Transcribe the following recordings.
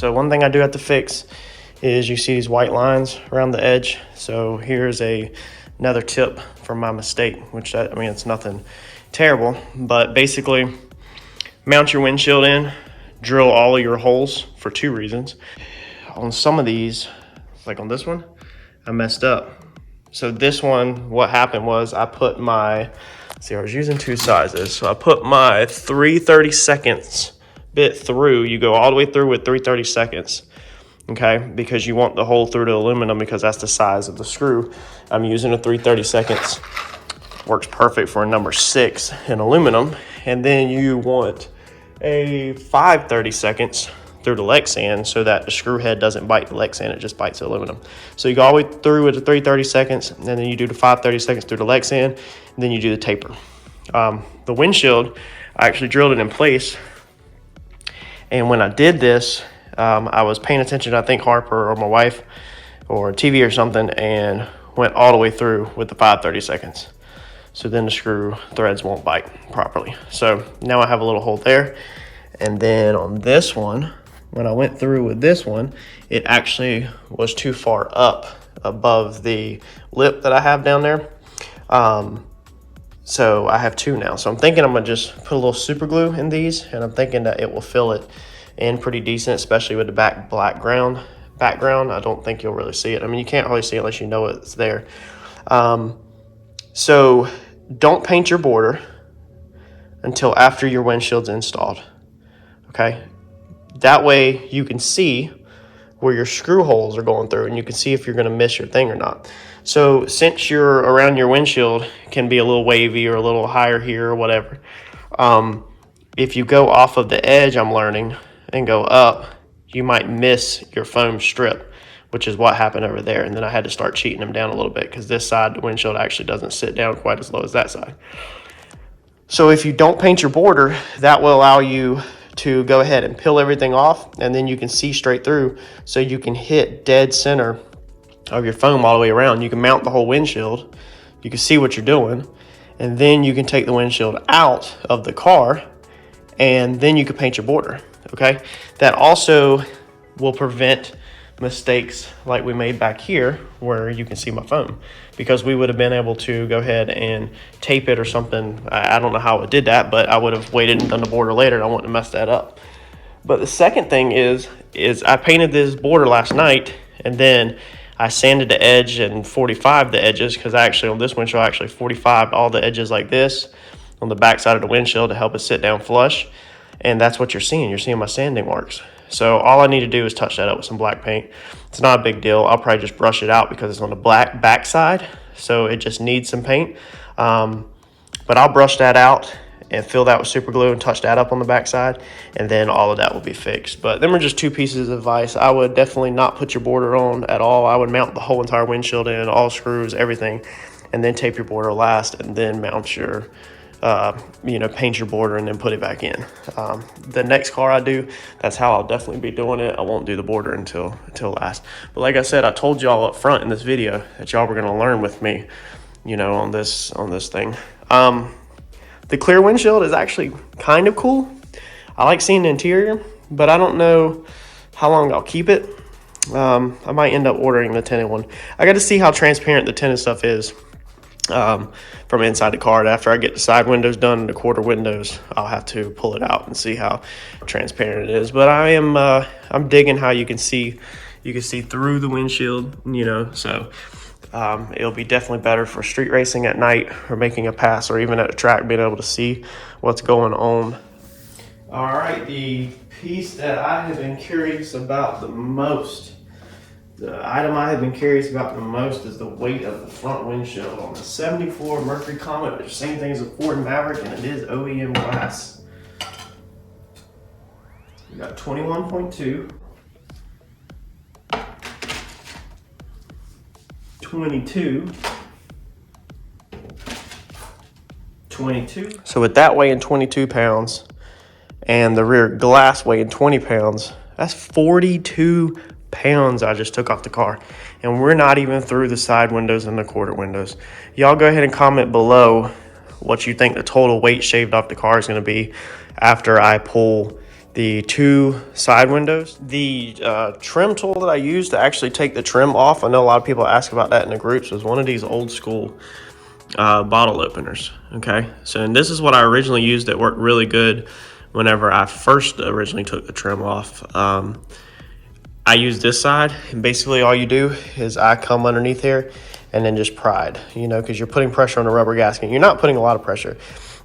So one thing I do have to fix is you see these white lines around the edge. So here's another tip from my mistake, which I mean, it's nothing terrible, but basically mount your windshield in, drill all of your holes for 2 reasons. On some of these, like on this one, I messed up. So this one, what happened was I put my, I was using 2 sizes. So I put my 3/32 bit through. You go all the way through with 3/32, okay? Because you want the hole through the aluminum because that's the size of the screw. I'm using a 3/32. Works perfect for a number 6 in aluminum. And then you want a 5/32 through the Lexan so that the screw head doesn't bite the Lexan, it just bites the aluminum. So you go all the way through with the 3/32, and then you do the 5/32 through the Lexan, and then you do the taper. The windshield, I actually drilled it in place, and when I did this, I was paying attention to, I think, Harper or my wife or TV or something, and went all the way through with the 5/32. So then the screw threads won't bite properly. So now I have a little hole there. And then on this one, when I went through with this one, it actually was too far up above the lip that I have down there. So I have 2 now. So I'm thinking I'm gonna just put a little super glue in these, and I'm thinking that it will fill it in pretty decent, especially with the background. I don't think you'll really see it. I mean, you can't really see it unless you know it's there. So don't paint your border until after your windshield's installed, okay? That way you can see where your screw holes are going through, and you can see if you're gonna miss your thing or not. So since you're around your windshield can be a little wavy or a little higher here or whatever, if you go off of the edge, I'm learning, and go up, you might miss your foam strip, which is what happened over there. And then I had to start cheating them down a little bit because this side, the windshield actually doesn't sit down quite as low as that side. So if you don't paint your border, that will allow you to go ahead and peel everything off, and then you can see straight through, so you can hit dead center of your foam all the way around. You can mount the whole windshield, you can see what you're doing, and then you can take the windshield out of the car, and then you can paint your border, okay? That also will prevent mistakes like we made back here where you can see my foam, because we would have been able to go ahead and tape it or something. I don't know how it did that, but I would have waited and done the border later, and I wouldn't have messed that up. But the second thing is I painted this border last night, and then I sanded the edge and 45 the edges, because actually on this windshield I actually 45 all the edges like this on the back side of the windshield to help it sit down flush. And that's what you're seeing. You're seeing my sanding marks. So all I need to do is touch that up with some black paint. It's not a big deal. I'll probably just brush it out because it's on the black back side, so it just needs some paint. But I'll brush that out and fill that with super glue and touch that up on the back side, and then all of that will be fixed. But them are just 2 pieces of advice. I would definitely not put your border on at all. I would mount the whole entire windshield in, all screws, everything, and then tape your border last, and then mount your paint your border and then put it back in. The next car I do, that's how I'll definitely be doing it. I won't do the border until last. But like I said, I told y'all up front in this video that y'all were gonna learn with me, on this thing. The clear windshield is actually kind of cool. I like seeing the interior, but I don't know how long I'll keep it. I might end up ordering the tinted one. I got to see how transparent the tinted stuff is from inside the car. After I get the side windows done and the quarter windows, I'll have to pull it out and see how transparent it is. But I'm digging how you can see through the windshield, so it'll be definitely better for street racing at night or making a pass, or even at a track, being able to see what's going on. All right, the piece that I have been curious about the most, the item I have been curious about the most is the weight of the front windshield on the 74 Mercury Comet, which is the same thing as a Ford Maverick, and it is OEM glass. We got 21.2, 22, 22. So with that weighing 22 pounds and the rear glass weighing 20 pounds, that's 42 pounds I just took off the car. And we're not even through the side windows and the quarter windows. Y'all go ahead and comment below what you think the total weight shaved off the car is going to be after I pull the 2 side windows. The trim tool that I used to actually take the trim off, I know a lot of people ask about that in the groups, was one of these old school bottle openers. Okay, so and this is what I originally used that worked really good whenever I first originally took the trim off. I use this side, and basically all you do is I come underneath here and then just pry, because you're putting pressure on the rubber gasket. You're not putting a lot of pressure.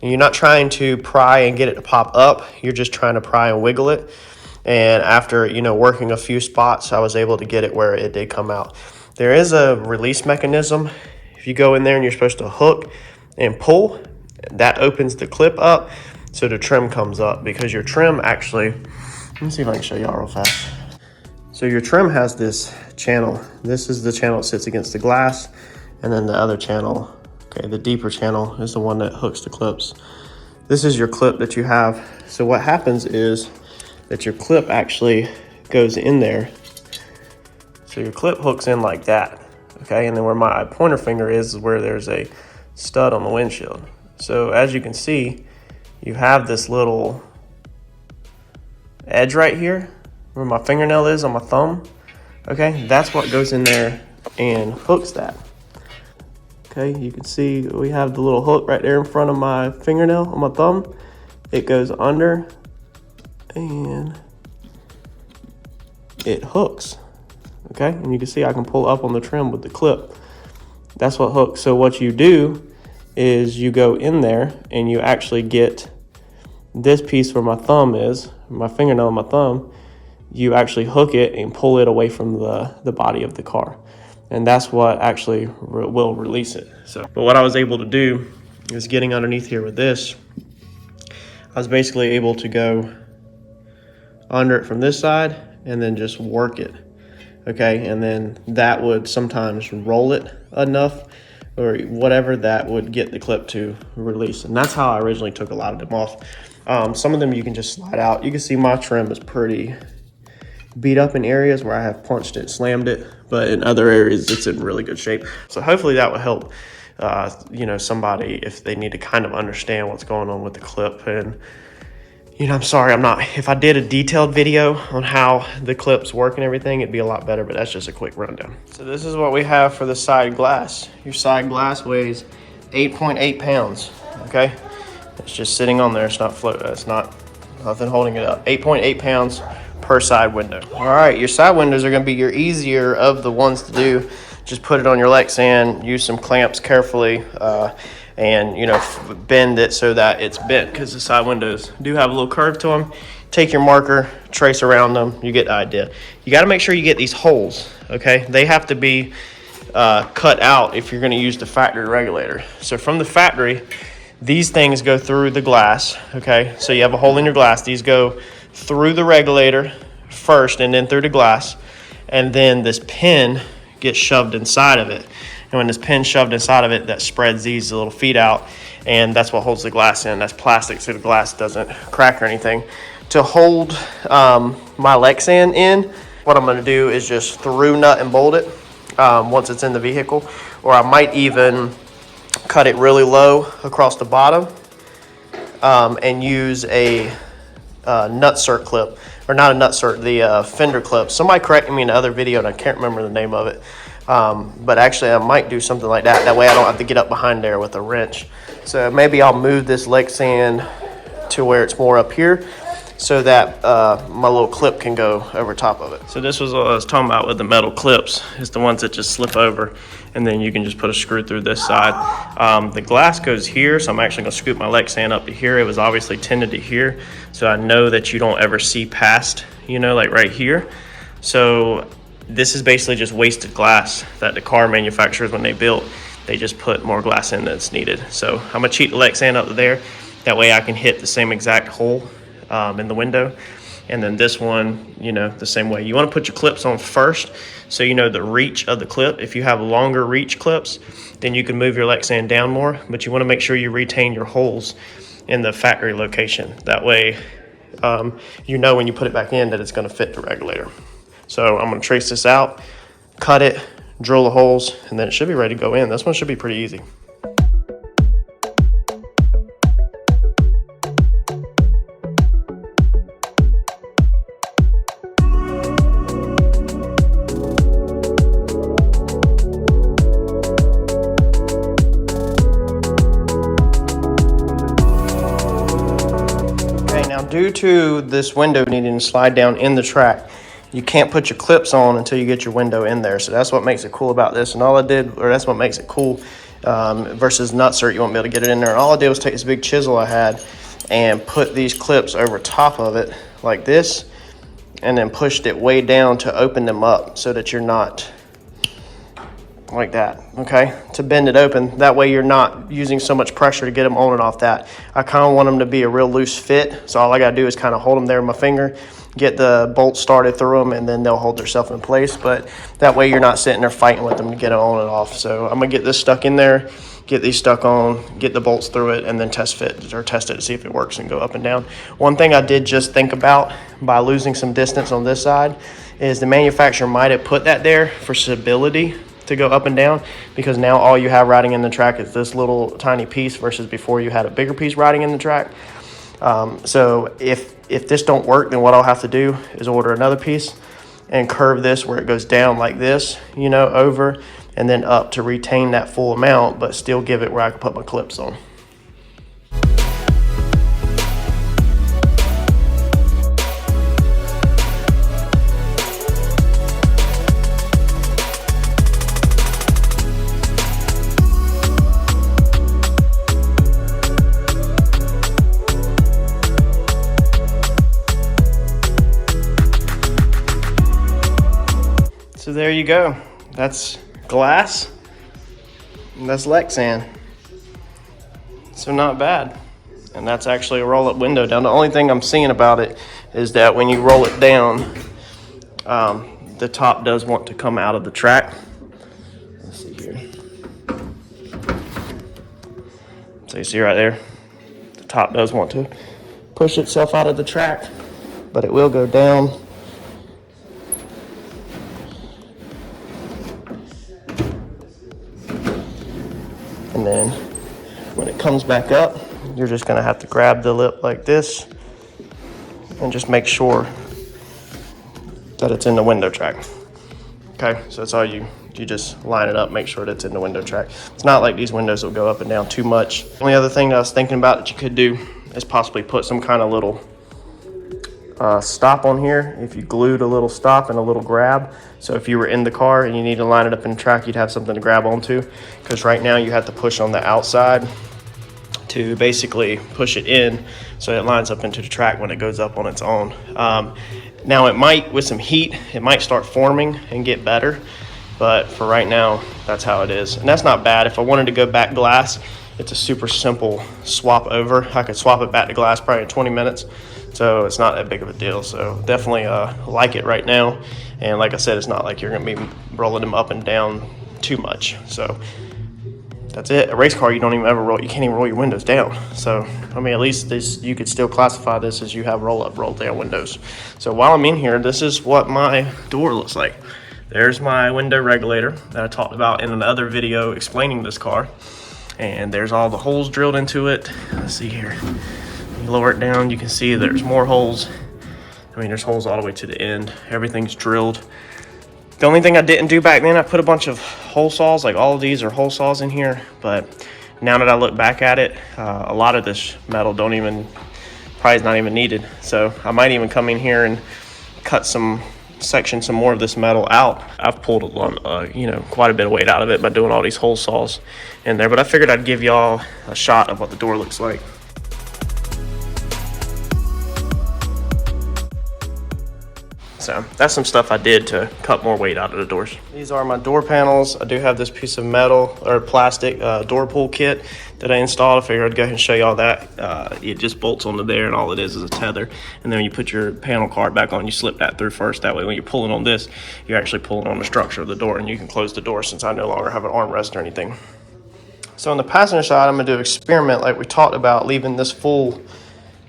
And you're not trying to pry and get it to pop up. You're just trying to pry and wiggle it. And after, working a few spots, I was able to get it where it did come out. There is a release mechanism. If you go in there and you're supposed to hook and pull, that opens the clip up so the trim comes up, because your trim actually, let me see if I can show y'all real fast. So your trim has this channel. This is the channel that sits against the glass, and then the other channel, okay, the deeper channel is the one that hooks the clips. This is your clip that you have. So what happens is that your clip actually goes in there. So your clip hooks in like that, okay? And then where my pointer finger is where there's a stud on the windshield. So as you can see, you have this little edge right here where my fingernail is on my thumb. Okay, that's what goes in there and hooks that. Okay, you can see we have the little hook right there in front of my fingernail on my thumb. It goes under and it hooks. Okay, and you can see I can pull up on the trim with the clip. That's what hooks. So what you do is you go in there and you actually get this piece where my thumb is, my fingernail on my thumb. You actually hook it and pull it away from the body of the car. And that's what actually will release it. But what I was able to do is getting underneath here with this, I was basically able to go under it from this side and then just work it. Okay, and then that would sometimes roll it enough or whatever that would get the clip to release. And that's how I originally took a lot of them off. Some of them you can just slide out. You can see my trim is pretty beat up in areas where I have punched it, slammed it, but in other areas it's in really good shape. So hopefully that will help somebody if they need to kind of understand what's going on with the clip. And I'm sorry, if I did a detailed video on how the clips work and everything, it'd be a lot better, but that's just a quick rundown. So this is what we have for the side glass. Your side glass weighs 8.8 pounds, okay? It's just sitting on there, it's not floating, it's not nothing holding it up. 8.8 pounds per side window. All right, your side windows are gonna be your easier of the ones to do. Just put it on your Lexan, use some clamps carefully, and bend it so that it's bent, because the side windows do have a little curve to them. Take your marker, trace around them, you get the idea. You gotta make sure you get these holes, okay? They have to be cut out if you're gonna use the factory regulator. So from the factory, these things go through the glass, okay? So you have a hole in your glass. These go through the regulator first and then through the glass, and then this pin gets shoved inside of it. And when this pin's shoved inside of it, that spreads these little feet out, and that's what holds the glass in. That's plastic, so the glass doesn't crack or anything. To hold my Lexan in, what I'm gonna do is just through nut and bolt it once it's in the vehicle, or I might even cut it really low across the bottom and use a nutsert clip, or not a nutsert, the fender clip. Somebody corrected me in the other video and I can't remember the name of it, but actually I might do something like that. That way I don't have to get up behind there with a wrench. So maybe I'll move this Lexan to where it's more up here so that my little clip can go over top of it. So this was what I was talking about with the metal clips. It's the ones that just slip over, and then you can just put a screw through this side. The glass goes here, so I'm actually gonna scoop my Lexan up to here. It was obviously tended to here, so I know that you don't ever see past, like right here. So this is basically just wasted glass that the car manufacturers, when they built, they just put more glass in that's needed. So I'm gonna cheat the Lexan up to there. That way I can hit the same exact hole in the window. And then this one, the same way. You want to put your clips on first so you know the reach of the clip. If you have longer reach clips, then you can move your Lexan down more, but you want to make sure you retain your holes in the factory location. That way, when you put it back in that it's going to fit the regulator. So I'm going to trace this out, cut it, drill the holes, and then it should be ready to go in. This one should be pretty easy. due to this window needing to slide down in the track, you can't put your clips on until you get your window in there. So that's what makes it cool about this. And all I did, or that's what makes it cool versus nutsert, you won't be able to get it in there. And all I did was take this big chisel I had and put these clips over top of it like this, and then pushed it way down to open them up so that you're not like that, okay, to bend it open. That way you're not using so much pressure to get them on and off that. I kind of want them to be a real loose fit, so all I got to do is kind of hold them there with my finger, get the bolts started through them, and then they'll hold themselves in place. But that way you're not sitting there fighting with them to get it on and off. So I'm gonna get this stuck in there, get these stuck on, get the bolts through it, and then test it to see if it works and go up and down. One thing I did just think about by losing some distance on this side is the manufacturer might have put that there for stability to go up and down, because now all you have riding in the track is this little tiny piece versus before you had a bigger piece riding in the track. So if this don't work, then what I'll have to do is order another piece and curve this where it goes down like this, you know, over and then up to retain that full amount, but still give it where I can put my clips on. So there you go. That's glass, and that's Lexan. So not bad. And that's actually a roll-up window down. The only thing I'm seeing about it is that when you roll it down, the top does want to come out of the track. Let's see here. So you see right there, the top does want to push itself out of the track, but it will go down. And then when it comes back up, you're just gonna have to grab the lip like this and just make sure that it's in the window track. Okay, so that's all you just line it up, make sure that it's in the window track. It's not like these windows will go up and down too much. The only other thing that I was thinking about that you could do is possibly put some kind of little stop on here. If you glued a little stop and a little grab, so if you were in the car and you need to line it up in the track, you'd have something to grab onto, because right now you have to push on the outside to basically push it in so it lines up into the track when it goes up on its own. Now it might, with some heat, it might start forming and get better, but for right now, that's how it is. And that's not bad. If I wanted to go back glass, it's a super simple swap over. I could swap it back to glass probably in 20 minutes. So it's not that big of a deal. So definitely like it right now. And like I said, it's not like you're gonna be rolling them up and down too much. So that's it. A race car, you don't even ever roll, you can't even roll your windows down. So, I mean, at least this, you could still classify this as you have roll down windows. So while I'm in here, this is what my door looks like. There's my window regulator that I talked about in another video explaining this car. And there's all the holes drilled into it. Let's see here. You lower it down, you can see there's more holes. I mean, there's holes all the way to the end. Everything's drilled. The only thing I didn't do back then, I put a bunch of hole saws, like all of these are hole saws in here, but now that I look back at it, a lot of this metal probably is not even needed. So I might even come in here and cut some more of this metal out. I've pulled quite a bit of weight out of it by doing all these hole saws in there, but I figured I'd give y'all a shot of what the door looks like. So that's some stuff I did to cut more weight out of the doors. These are my door panels. I do have this piece of metal or plastic door pull kit that I installed. I figured I'd go ahead and show y'all that. It just bolts onto there, and all it is a tether. And then when you put your panel card back on, you slip that through first. That way when you're pulling on this, you're actually pulling on the structure of the door, and you can close the door since I no longer have an armrest or anything. So on the passenger side, I'm gonna do an experiment like we talked about, leaving this full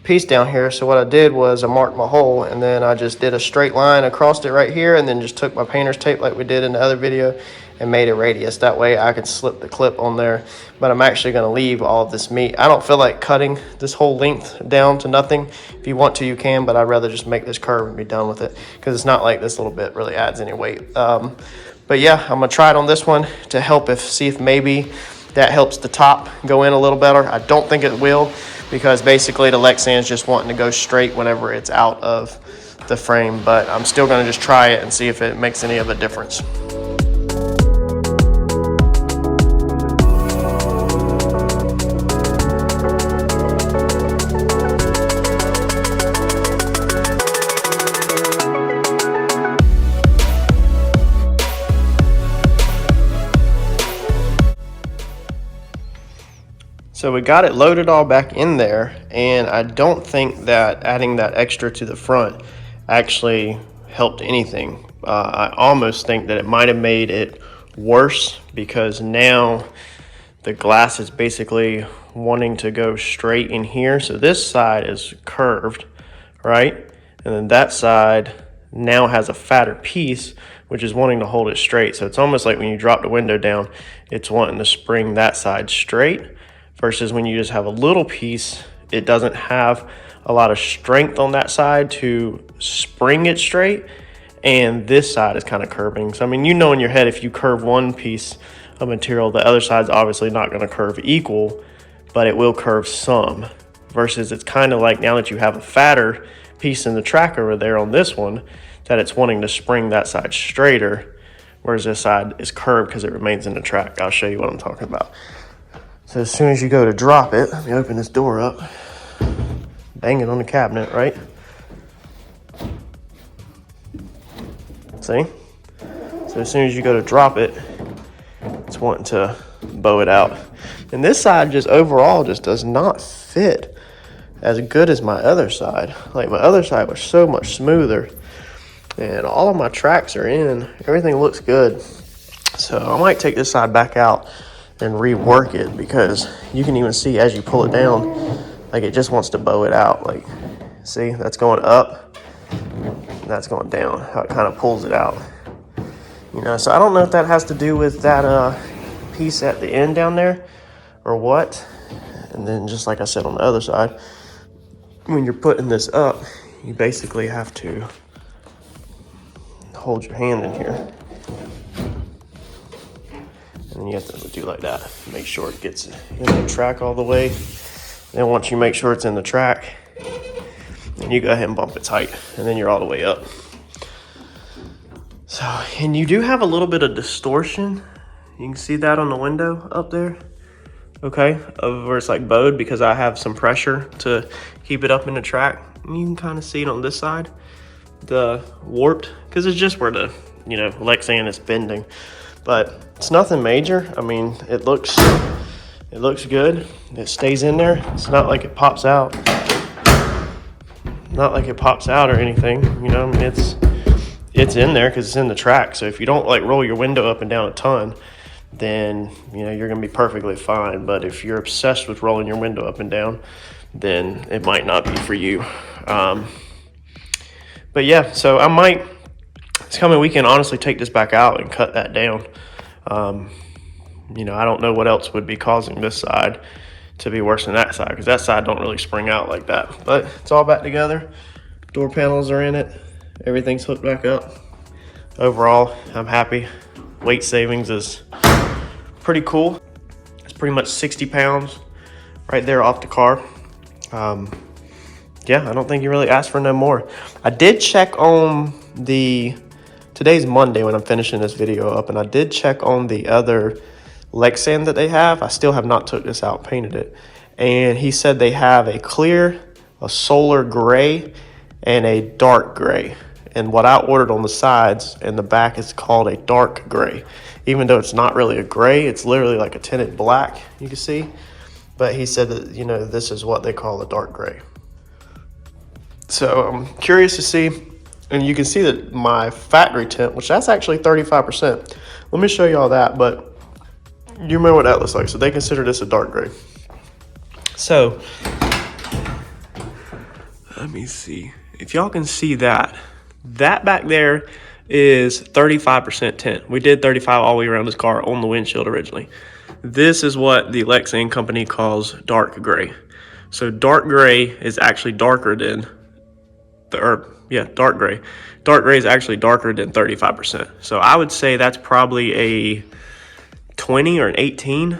piece down here. So what I did was I marked my hole, and then I just did a straight line across it right here, and then just took my painter's tape like we did in the other video and made a radius. That way I could slip the clip on there, but I'm actually going to leave all of this meat. I don't feel like cutting this whole length down to nothing. If you want to, you can, but I'd rather just make this curve and be done with it, because it's not like this little bit really adds any weight. But yeah, I'm gonna try it on this one to see if maybe that helps the top go in a little better. I don't think it will, because basically the Lexan is just wanting to go straight whenever it's out of the frame. But I'm still going to just try it and see if it makes any of a difference. So we got it loaded all back in there, and I don't think that adding that extra to the front actually helped anything. I almost think that it might have made it worse, because now the glass is basically wanting to go straight in here. So this side is curved, right? And then that side now has a fatter piece, which is wanting to hold it straight. So it's almost like when you drop the window down, it's wanting to spring that side straight, versus when you just have a little piece, it doesn't have a lot of strength on that side to spring it straight, and this side is kind of curving. So I mean, you know in your head, if you curve one piece of material, the other side's obviously not going to curve equal, but it will curve some, versus it's kind of like now that you have a fatter piece in the track over there on this one, that it's wanting to spring that side straighter, whereas this side is curved because it remains in the track. I'll show you what I'm talking about. So as soon as you go to drop it, let me open this door up. Bang it on the cabinet, right? See? So as soon as you go to drop it, it's wanting to bow it out. And this side just overall just does not fit as good as my other side. Like my other side was so much smoother, and all of my tracks are in. Everything looks good. So I might take this side back out and rework it, because you can even see as you pull it down, like it just wants to bow it out. Like, see, that's going up, and that's going down, how it kind of pulls it out. You know, so I don't know if that has to do with that piece at the end down there or what. And then just like I said on the other side, when you're putting this up, you basically have to hold your hand in here. And you have to do like that, make sure it gets in the track all the way. Then once you make sure it's in the track, then you go ahead and bump it tight, and then you're all the way up. So, and you do have a little bit of distortion. You can see that on the window up there, okay, of where it's like bowed, because I have some pressure to keep it up in the track. And you can kind of see it on this side, the warped, because it's just where the, you know, Lexan is bending. But it's nothing major. I mean, it looks good. It stays in there. It's not like it pops out. Not like it pops out or anything. You know, I mean, it's in there because it's in the track. So if you don't like roll your window up and down a ton, then you know you're gonna be perfectly fine. But if you're obsessed with rolling your window up and down, then it might not be for you. But yeah, so I might, this coming weekend, honestly take this back out and cut that down. You know, I don't know what else would be causing this side to be worse than that side, because that side don't really spring out like that. But it's all back together. Door panels are in it. Everything's hooked back up. Overall, I'm happy. Weight savings is pretty cool. It's pretty much 60 pounds right there off the car. Yeah, I don't think you really asked for no more. I did check on today's Monday when I'm finishing this video up, and I did check on the other Lexan that they have. I still have not took this out, painted it. And he said they have a clear, a solar gray, and a dark gray. And what I ordered on the sides and the back is called a dark gray. Even though it's not really a gray, it's literally like a tinted black, you can see. But he said that, you know, this is what they call a dark gray. So I'm curious to see, and you can see that my factory tint, which that's actually 35%. Let me show you all that, but you remember what that looks like. So they consider this a dark gray. So let me see if y'all can see that. That back there is 35% tint. We did 35 all the way around this car on the windshield originally. This is what the Lexan company calls dark gray. So dark gray is actually darker than dark gray. Dark gray is actually darker than 35%. So I would say that's probably a 20 or an 18.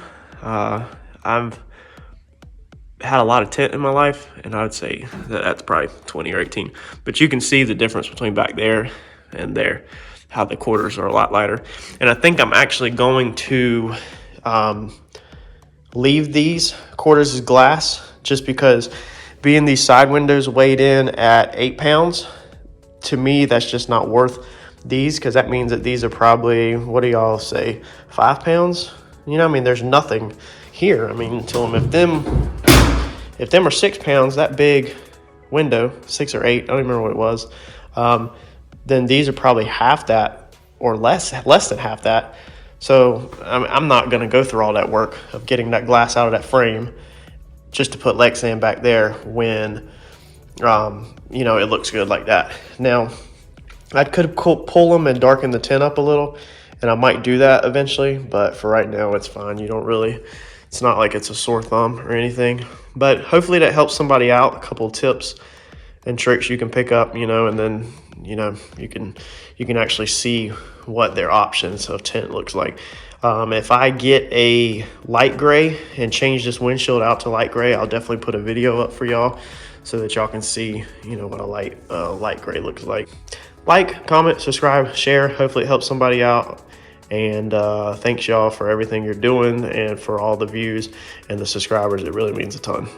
had a lot of tint in my life, and I would say that that's probably 20 or 18. But you can see the difference between back there and there, how the quarters are a lot lighter. And I think I'm actually going to leave these quarters as glass, just because being these side windows weighed in at 8 pounds, to me that's just not worth these, because that means that these are probably, what do y'all say, 5 pounds? You know, I mean, there's nothing here. I mean, until if them are 6 pounds, that big window, 6 or 8, I don't even remember what it was, then these are probably half that, or less than half that. So I'm not going to go through all that work of getting that glass out of that frame just to put Lexan back there when, you know, it looks good like that. Now, I could pull them and darken the tint up a little, and I might do that eventually, but for right now, it's fine. You don't really, it's not like it's a sore thumb or anything, but hopefully that helps somebody out. A couple of tips and tricks you can pick up, you know, and then, you know, you can actually see what their options of tint looks like. If I get a light gray and change this windshield out to light gray, I'll definitely put a video up for y'all so that y'all can see, you know, what a light gray looks like. Like, comment, subscribe, share. Hopefully it helps somebody out. And thanks y'all for everything you're doing and for all the views and the subscribers. It really means a ton.